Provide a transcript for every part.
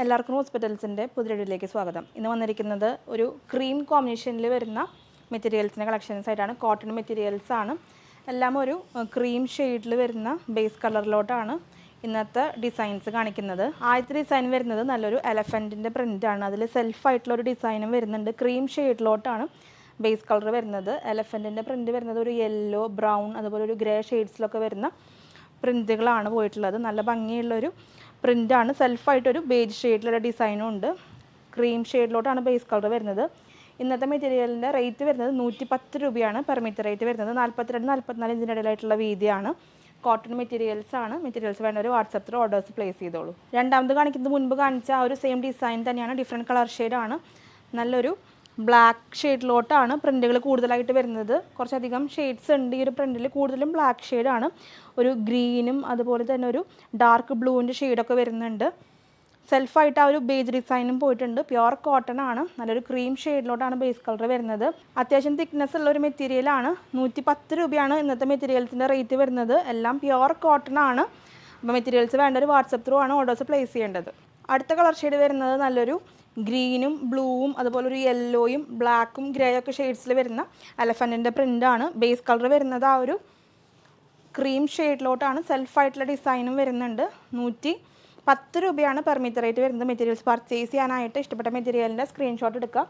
എല്ലാവർക്കും ഹോസ്പിറ്റൽസിൻ്റെ പുതിയ വീഡിയോയിലേക്ക് സ്വാഗതം. ഇന്ന് വന്നിരിക്കുന്നത് ഒരു ക്രീം കോമ്പിനേഷനിൽ വരുന്ന മെറ്റീരിയൽസിൻ്റെ കളക്ഷൻസ് ആയിട്ടാണ്. കോട്ടൺ മെറ്റീരിയൽസ് ആണ്. എല്ലാം ഒരു ക്രീം ഷെയ്ഡിൽ വരുന്ന ബേസ് കളറിലോട്ടാണ് ഇന്നത്തെ ഡിസൈൻസ് കാണിക്കുന്നത്. ആദ്യത്തെ ഡിസൈൻ വരുന്നത് നല്ലൊരു എലഫൻറ്റിൻ്റെ പ്രിൻ്റാണ്. അതിൽ സെൽഫായിട്ടുള്ളൊരു ഡിസൈനും വരുന്നുണ്ട്. ക്രീം ഷെയ്ഡിലോട്ടാണ് ബേസ് കളർ വരുന്നത്. എലഫൻറ്റിൻ്റെ പ്രിൻ്റ് വരുന്നത് ഒരു യെല്ലോ, ബ്രൗൺ, അതുപോലെ ഒരു ഗ്രേ ഷെയ്ഡ്സിലൊക്കെ വരുന്ന പ്രിൻറ്റുകളാണ് പോയിട്ടുള്ളത്. നല്ല ഭംഗിയുള്ളൊരു പ്രിൻ്റാണ്. സെൽഫായിട്ടൊരു ബേജ് ഷെയ്ഡിലുള്ള ഡിസൈനും ഉണ്ട്. ക്രീം ഷെയ്ഡിലോട്ടാണ് ബേസ് കളർ വരുന്നത്. ഇന്നത്തെ മെറ്റീരിയലിൻ്റെ റേറ്റ് വരുന്നത് 110 രൂപയാണ് പെർ മീറ്റർ റേറ്റ് വരുന്നത്. 42-44 ഇഞ്ചിൻ്റെ ഇടയിലായിട്ടുള്ള വീതിയാണ്. കോട്ടൺ മെറ്റീരിയൽസ് ആണ്. മെറ്റീരിയൽസ് വേണ്ട ഒരു വാട്സപ്പിൽ ഓർഡേഴ്സ് പ്ലേസ് ചെയ്തോളൂ. രണ്ടാമത് കാണിക്കുന്നത് മുൻപ് കാണിച്ച ആ ഒരു സെയിം ഡിസൈൻ തന്നെയാണ്. ഡിഫറെൻറ്റ് കളർ ഷെയ്ഡാണ്. നല്ലൊരു ബ്ലാക്ക് ഷെയ്ഡിലോട്ടാണ് പ്രിൻറ്റുകൾ കൂടുതലായിട്ട് വരുന്നത്. കുറച്ചധികം ഷെയ്ഡ്സ് ഉണ്ട് ഈ ഒരു പ്രിൻറ്റിൽ. കൂടുതലും ബ്ലാക്ക് ഷെയ്ഡാണ്. ഒരു ഗ്രീനും അതുപോലെ തന്നെ ഒരു ഡാർക്ക് ബ്ലൂവിൻ്റെ ഷെയ്ഡൊക്കെ വരുന്നുണ്ട്. സെൽഫായിട്ട് ആ ഒരു ബേജ് ഡിസൈനും പോയിട്ടുണ്ട്. പ്യുവർ കോട്ടൺ ആണ്. നല്ലൊരു ക്രീം ഷെയ്ഡിലോട്ടാണ് ബേസ് കളർ വരുന്നത്. അത്യാവശ്യം തിക്നെസ് ഉള്ള ഒരു മെറ്റീരിയലാണ്. 110 രൂപയാണ് ഇന്നത്തെ മെറ്റീരിയൽസിൻ്റെ റേറ്റ് വരുന്നത്. എല്ലാം പ്യുവർ കോട്ടൺ ആണ്. അപ്പോൾ മെറ്റീരിയൽസ് വേണ്ട ഒരു വാട്സപ്പ് ത്രൂ ആണ് ഓർഡേഴ്സ് പ്ലേസ് ചെയ്യേണ്ടത്. അടുത്ത കളർ ഷെയ്ഡ് വരുന്നത് നല്ലൊരു ഗ്രീനും ബ്ലൂവും അതുപോലെ ഒരു യെല്ലോയും ബ്ലാക്കും ഗ്രേ ഒക്കെ ഷെയ്ഡ്സിൽ വരുന്ന എലഫൻറ്റിൻ്റെ പ്രിൻ്റാണ്. ബേസ് കളർ വരുന്നത് ആ ഒരു ക്രീം ഷെയ്ഡിലോട്ടാണ്. സെൽഫായിട്ടുള്ള ഡിസൈനും വരുന്നുണ്ട്. 110 രൂപയാണ് പെർ മീറ്റർ റേറ്റ് വരുന്നത്. മെറ്റീരിയൽസ് പർച്ചേസ് ചെയ്യാനായിട്ട് ഇഷ്ടപ്പെട്ട മെറ്റീരിയലിൻ്റെ സ്ക്രീൻഷോട്ട് എടുക്കുക.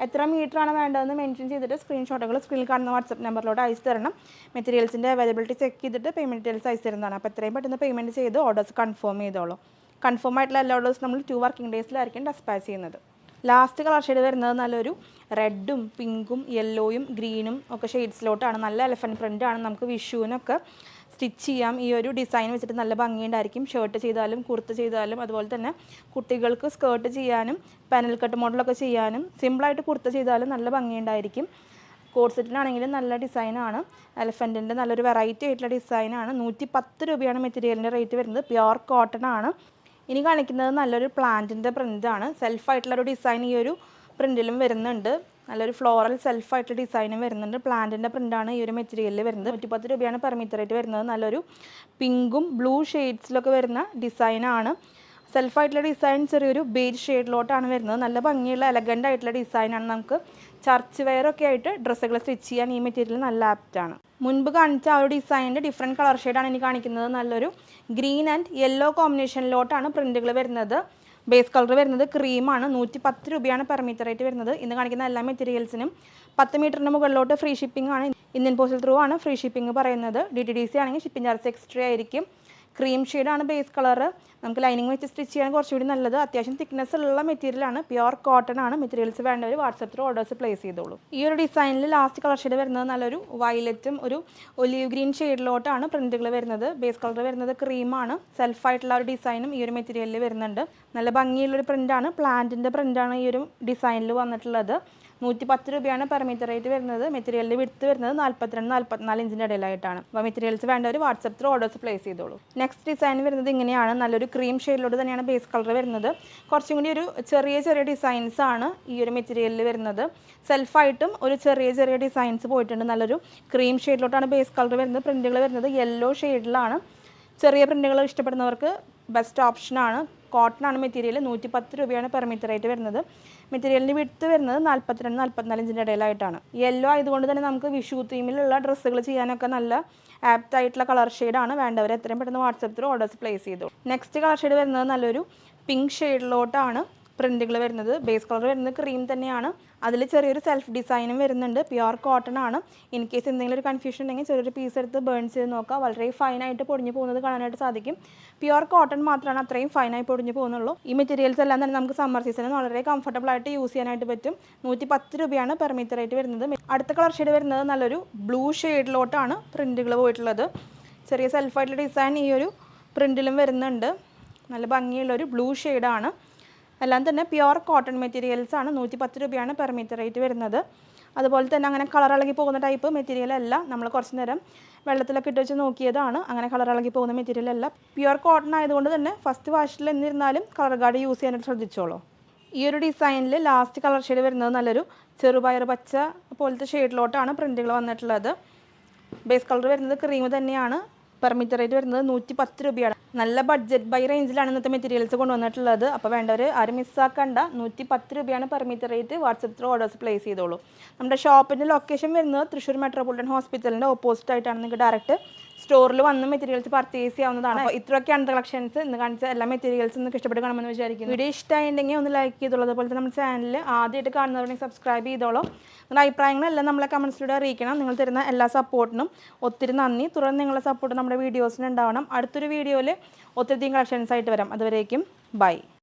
എത്ര മീറ്ററാണ് വേണ്ടതെന്ന് മെൻഷൻ ചെയ്തിട്ട് സ്ക്രീൻഷോട്ടുകൾ സ്ക്രീനിൽ കാണുന്ന വാട്സപ്പ് നമ്പറിലോട്ട് അയച്ചു തരണം. മെറ്റീരിയൽസിൻ്റെ അവൈലബിലിറ്റി ചെക്ക് ചെയ്തിട്ട് പേയ്മെൻറ്റ് ഡീറ്റെയിൽസ് അയച്ചു തരുന്നതാണ്. അപ്പോൾ എത്രയും പെട്ടെന്ന് പേയ്മെൻറ്റ് ചെയ്ത് ഓർഡേഴ്സ് കൺഫേം ചെയ്തോളൂ. കൺഫേം ആയിട്ടുള്ള എല്ലാ ഓർഡേഴ്സ് നമ്മൾ 2 വർക്കിംഗ് ഡേയ്സിലായിരിക്കും ഡെസ്പാച്ച് ചെയ്യുന്നത്. ലാസ്റ്റ് കളർ ഷെയ്ഡ് വരുന്നത് നല്ലൊരു റെഡും പിങ്കും യെല്ലോയും ഗ്രീനും ഒക്കെ ഷെയ്ഡ്സിലോട്ടാണ്. നല്ല എലഫൻറ്റ് പ്രിൻ്റാണ്. നമുക്ക് വിഷുവിനൊക്കെ സ്റ്റിച്ച് ചെയ്യാം. ഈ ഒരു ഡിസൈൻ വെച്ചിട്ട് നല്ല ഭംഗിയുണ്ടായിരിക്കും. ഷർട്ട് ചെയ്താലും കുർത്ത ചെയ്താലും അതുപോലെ തന്നെ കുട്ടികൾക്ക് സ്കേർട്ട് ചെയ്യാനും പാനൽ കട്ട് മോഡലൊക്കെ ചെയ്യാനും സിമ്പിളായിട്ട് കുർത്ത ചെയ്താലും നല്ല ഭംഗിയുണ്ടായിരിക്കും. കോഡ് സെറ്റിനാണെങ്കിലും നല്ല ഡിസൈനാണ്. എലഫൻറ്റിൻ്റെ നല്ലൊരു വെറൈറ്റി ആയിട്ടുള്ള ഡിസൈനാണ്. 110 രൂപയാണ് മെറ്റീരിയലിൻ്റെ റേറ്റ് വരുന്നത്. പ്യുവർ കോട്ടൺ ആണ്. ഇനി കാണിക്കുന്നത് നല്ലൊരു പ്ലാന്റിൻ്റെ പ്രിൻ്റാണ്. സെൽഫായിട്ടുള്ളൊരു ഡിസൈൻ ഈ ഒരു പ്രിൻറ്റിലും വരുന്നുണ്ട്. നല്ലൊരു ഫ്ലോറൽ സെൽഫായിട്ടുള്ള ഡിസൈനും വരുന്നുണ്ട്. പ്ലാന്റിൻ്റെ പ്രിൻ്റാണ് ഈ ഒരു മെറ്റീരിയലിൽ വരുന്നത്. 110 രൂപയാണ് പെർ മീറ്റർ റേറ്റ് വരുന്നത്. നല്ലൊരു പിങ്കും ബ്ലൂ ഷെയ്ഡ്സിലൊക്കെ വരുന്ന ഡിസൈനാണ്. സെൽഫായിട്ടുള്ള ഡിസൈൻ ചെറിയൊരു ബേജ് ഷെയ്ഡിലോട്ടാണ് വരുന്നത്. നല്ല ഭംഗിയുള്ള എലഗൻ്റ് ആയിട്ടുള്ള ഡിസൈനാണ്. നമുക്ക് ചർച്ച് വെയറൊക്കെ ആയിട്ട് ഡ്രസ്സുകൾ സ്റ്റിച്ച് ചെയ്യാൻ ഈ മെറ്റീരിയൽ നല്ല ആപ്റ്റാണ്. മുൻപ് കാണിച്ച ആ ഒരു ഡിസൈനിൻ്റെ ഡിഫറെൻറ്റ് കളർ ഷെയ്ഡാണ് ഇനി കാണിക്കുന്നത്. നല്ലൊരു ഗ്രീൻ ആൻഡ് യെല്ലോ കോമ്പിനേഷനിലോട്ടാണ് പ്രിൻറ്റുകൾ വരുന്നത്. ബേസ് കളർ വരുന്നത് ക്രീമാണ്. 110 രൂപയാണ് പെർ മീറ്റർ റേറ്റ് വരുന്നത്. ഇന്ന് കാണിക്കുന്ന എല്ലാ മെറ്റീരിയൽസിനും 10 മീറ്ററിന് മുകളിലോട്ട് ഫ്രീ ഷിപ്പിംഗ് ആണ്. ഇന്ത്യൻ പോസ്റ്റൽ ത്രൂ ആണ് ഫ്രീ ഷിപ്പിംഗ് പറയുന്നത്. DTDC ആണെങ്കിൽ ഷിപ്പിംഗ് ചാർജ് എക്സ്ട്രാ ആയിരിക്കും. ക്രീം ഷെയ്ഡാണ് ബേസ് കളർ. നമുക്ക് ലൈനിങ് വെച്ച് സ്റ്റിച്ച് ചെയ്യാൻ കുറച്ചുകൂടി നല്ലത്. അത്യാവശ്യം തിക്നെസ് ഉള്ള മെറ്റീരിയലാണ്. പ്യുവർ കോട്ടൺ ആണ്. മെറ്റീരിയൽസ് വേണ്ടവർ വാട്സപ്പ് ത്രൂ ഓർഡേഴ്സ് പ്ലേസ് ചെയ്തോളൂ. ഈ ഒരു ഡിസൈനിൽ ലാസ്റ്റ് കളർ ഷെയ്ഡ് വരുന്നത് നല്ലൊരു വയലറ്റും ഒരു ഒലീവ് ഗ്രീൻ ഷെയ്ഡിലോട്ടാണ് പ്രിൻറ്റുകൾ വരുന്നത്. ബേസ് കളർ വരുന്നത് ക്രീമാണ്. സെൽഫായിട്ടുള്ള ഒരു ഡിസൈനും ഈ ഒരു മെറ്റീരിയലിൽ വരുന്നുണ്ട്. നല്ല ഭംഗിയുള്ളൊരു പ്രിൻ്റാണ്. പ്ലാന്റിൻ്റെ പ്രിൻ്റാണ് ഈ ഒരു ഡിസൈനിൽ വന്നിട്ടുള്ളത്. 110 രൂപയാണ് പെർ മീറ്റർ റേറ്റ് വരുന്നത്. മെറ്റീരിയലിൻ്റെ വിഡ്ത്ത് വരുന്നത് 42-44 ഇഞ്ചിൻ്റെ ഇടയിലായിട്ടാണ്. അപ്പോൾ മെറ്റീരിയൽസ് വേണ്ടവർ വാട്സപ്പ് ത്രൂ ഓർഡേഴ്സ് പ്ലേസ് ചെയ്തോളൂ. നെക്സ്റ്റ് ഡിസൈൻ വരുന്നത് ഇങ്ങനെയാണ്. നല്ലൊരു ക്രീം ഷെയ്ഡിലോട്ട് തന്നെയാണ് ബേസ് കളർ വരുന്നത്. കുറച്ചും കൂടി ഒരു ചെറിയ ഡിസൈൻസ് ആണ് ഈ ഒരു മെറ്റീരിയലിൽ വരുന്നത്. സെൽഫായിട്ടും ഒരു ചെറിയ ഡിസൈൻസ് പോയിട്ടുണ്ട്. നല്ലൊരു ക്രീം ഷെയ്ഡിലോട്ടാണ് ബേസ് കളർ വരുന്നത്. പ്രിൻറ്റുകൾ വരുന്നത് യെല്ലോ ഷെയ്ഡിലാണ്. ചെറിയ പ്രിൻറ്റുകൾ ഇഷ്ടപ്പെടുന്നവർക്ക് ബെസ്റ്റ് ഓപ്ഷനാണ്. കോട്ടൺ ആണ് മെറ്റീരിയൽ. 110 രൂപയാണ് പെർ മീറ്റർ റേറ്റ് വരുന്നത്. മെറ്റീരിയലിൻ്റെ വിഡ്ത്ത് വരുന്നത് 42-44 ഇഞ്ചിൻ്റെ ഇടയിലായിട്ടാണ്. യെല്ലോ ആയതുകൊണ്ട് തന്നെ നമുക്ക് വിഷു തീമിലുള്ള ഡ്രസ്സുകൾ ചെയ്യാനൊക്കെ നല്ല ആപ്റ്റ് ആയിട്ടുള്ള കളർ ഷെയ്ഡാണ്. വേണ്ടവർ എത്രയും പെട്ടെന്ന് വാട്സപ്പ് ത്രൂ ഓർഡേഴ്സ് പ്ലേസ് ചെയ്തു. നെക്സ്റ്റ് കളർ ഷെയ്ഡ് വരുന്നത് നല്ലൊരു പിങ്ക് ഷെയ്ഡിലോട്ടാണ് പ്രിൻറ്റുകൾ വരുന്നത്. ബേസ് കളർ വരുന്നത് ക്രീം തന്നെയാണ്. അതിൽ ചെറിയൊരു സെൽഫ് ഡിസൈനും വരുന്നുണ്ട്. പ്യുവർ കോട്ടൺ ആണ്. ഇൻ കേസ് എന്തെങ്കിലും ഒരു കൺഫ്യൂഷൻ ഉണ്ടെങ്കിൽ ചെറിയൊരു പീസ് എടുത്ത് ബേൺ ചെയ്ത് നോക്കുക. വളരെ ഫൈനായിട്ട് പൊടിഞ്ഞു പോകുന്നത് കാണാനായിട്ട് സാധിക്കും. പ്യുവർ കോട്ടൺ മാത്രമാണ് അത്രയും ഫൈനായി പൊടിഞ്ഞു പോകുന്നുള്ളൂ. ഈ മെറ്റീരിയൽസ് എല്ലാം തന്നെ നമുക്ക് സമ്മർ സീസണിൽ വളരെ കംഫർട്ടബിൾ ആയിട്ട് യൂസ് ചെയ്യാനായിട്ട് പറ്റും. 110 രൂപയാണ് പെർ മീറ്റർ റേറ്റ് വരുന്നത്. അടുത്ത കളർ ഷെയ്ഡ് വരുന്നത് നല്ലൊരു ബ്ലൂ ഷെയ്ഡിലോട്ടാണ് പ്രിൻറ്റുകൾ പോയിട്ടുള്ളത്. ചെറിയ സെൽഫായിട്ടുള്ള ഡിസൈൻ ഈ ഒരു പ്രിൻറ്റിലും വരുന്നുണ്ട്. നല്ല ഭംഗിയുള്ളൊരു ബ്ലൂ ഷെയ്ഡാണ്. എല്ലാം തന്നെ പ്യുവർ കോട്ടൺ മെറ്റീരിയൽസ് ആണ്. 110 രൂപയാണ് പെർ മീറ്റർ റേറ്റ് വരുന്നത്. അതുപോലെ തന്നെ അങ്ങനെ കളർ ഇളകി പോകുന്ന ടൈപ്പ് മെറ്റീരിയൽ അല്ല. നമ്മൾ കുറച്ച് നേരം വെള്ളത്തിലൊക്കെ ഇട്ട് വെച്ച് നോക്കിയതാണ്. അങ്ങനെ കളർ ഇളകി പോകുന്ന മെറ്റീരിയൽ അല്ല. പ്യുവർ കോട്ടൺ ആയതുകൊണ്ട് തന്നെ ഫസ്റ്റ് വാഷിൽ എന്നിരുന്നാലും കളർ ഗാർഡ് യൂസ് ചെയ്യാനായിട്ട് ശ്രദ്ധിച്ചോളൂ. ഈ ഒരു ഡിസൈനിൽ ലാസ്റ്റ് കളർ ഷെയ്ഡ് വരുന്നത് നല്ലൊരു ചെറുപയർ പച്ച പോലത്തെ ഷെയ്ഡിലോട്ടാണ് പ്രിൻറ്റുകൾ വന്നിട്ടുള്ളത്. ബേസ് കളർ വരുന്നത് ക്രീം തന്നെയാണ്. പെർ മീറ്റർ റേറ്റ് വരുന്നത് 110 രൂപയാണ്. നല്ല ബഡ്ജറ്റ് ബൈ റേഞ്ചിലാണ് ഇന്നത്തെ മെറ്റീരിയൽസ് കൊണ്ടുവന്നിട്ടുള്ളത്. അപ്പോൾ വേണ്ടവർ ആരും മിസ്സാക്കണ്ട. 110 രൂപയാണ് per metre rate. WhatsApp through orders place ചെയ്തോളൂ. നമ്മുടെ ഷോപ്പിൻ്റെ ലൊക്കേഷൻ വരുന്നത് തൃശ്ശൂർ മെട്രോപൊളിറ്റൻ ഹോസ്പിറ്റലിൻ്റെ ഓപ്പോസിറ്റ് ആയിട്ടാണ്. നിങ്ങൾക്ക് ഡയറക്റ്റ് സ്റ്റോറിൽ വന്ന് മെറ്റീരിയൽസ് പർച്ചേസ് ചെയ്യാവുന്നതാണ്. അപ്പോൾ ഇത്രയൊക്കെയാണ് കളക്ഷൻസ്. ഇന്ന് കാണിച്ച എല്ലാ മെറ്റീരിയൽസും നിങ്ങൾക്ക് ഇഷ്ടപ്പെട്ട് കാണുമെന്ന് വിചാരിക്കുന്നു. വീഡിയോ ഇഷ്ടമായിട്ടുണ്ടെങ്കിൽ ഒന്ന് ലൈക്ക് ചെയ്തോളൂ. അതുപോലെ തന്നെ നമ്മുടെ ചാനൽ ആദ്യമായിട്ട് കാണുന്നവരുണ്ടെങ്കിൽ സബ്സ്ക്രൈബ് ചെയ്തോളൂ. നിങ്ങളുടെ അഭിപ്രായങ്ങളെല്ലാം നമ്മളെ കമൻസിലൂടെ അറിയിക്കണം. നിങ്ങൾ തരുന്ന എല്ലാ സപ്പോർട്ടിനും ഒത്തിരി നന്ദി. തുടർന്ന് നിങ്ങളുടെ സപ്പോർട്ട് നമ്മുടെ വീഡിയോസിന് ഉണ്ടാവണം. അടുത്തൊരു വീഡിയോയിൽ ഒത്തിരി കളക്ഷൻസ് ആയിട്ട് വരാം. അതുവരേക്കും ബൈ.